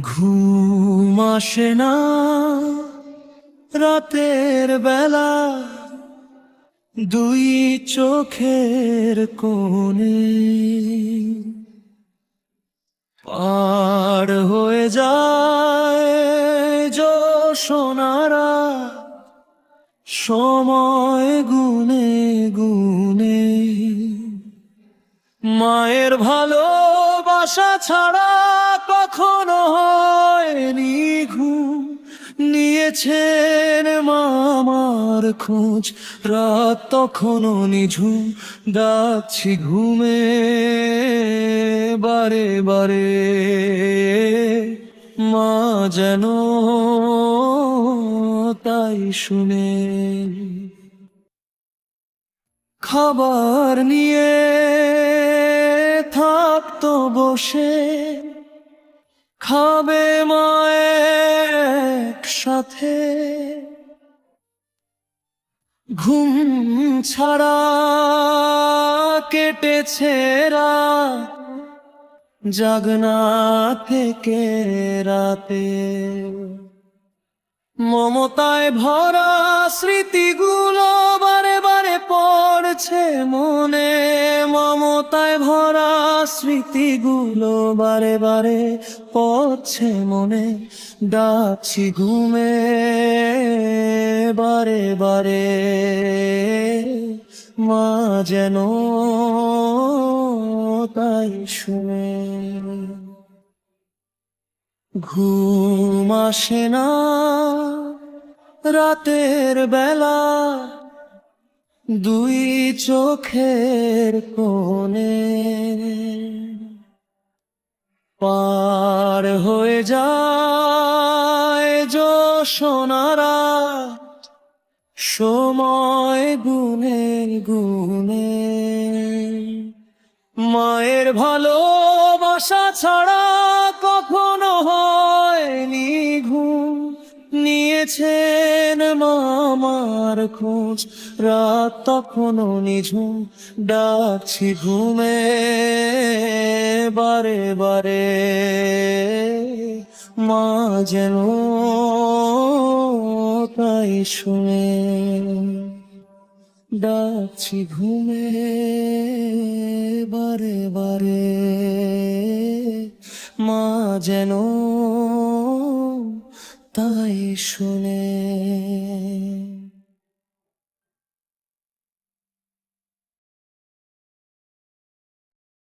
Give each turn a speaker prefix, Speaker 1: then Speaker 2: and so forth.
Speaker 1: ঘুম আসে না রাতের বেলা, দুই চোখের কোণে পার হয়ে যায় জোছনারা, সময় গুনে গুনে। মায়ের ভালোবাসা ছাড়া কখনো হয়নি ঘুম, নিয়েছেন মামার খোঁজ, রাত তখনও নিঝুম। ডাকছি ঘুমে বারে বারে, মা যেন তাই শুনে। খাবার নিয়ে থাকতো বসে, খাবে মায়ের সাথে। ঘুম ছাড়া কেটেছে রাত, জাগনা থেকে রাতে। মমতায় ভরা স্মৃতিগুলো বারে বারে পড়ছে মনে, মমতায় ভরা স্মৃতিগুলো বারে বারে পড়ছে মনে। ডাকছি ঘুমে বারে বারে, মা যেন তাই শুনে। ঘুম আসে না রাতের বেলা, দুই চোখের কোণে পার হয়ে যায় জোছনারা, সময় গুনে গুনে। মায়ের ভালোবাসা ছাড়া কখনো হয়নি ঘুম, নিয়েছেন মামার খোঁজ, রাত তখনও নিঝুম। ডাকছি ঘুমে বারে বারে, মা যেন তাই শুনে। ডাকছি ঘুমে বারে বারে, মা যেন তাই শুনে।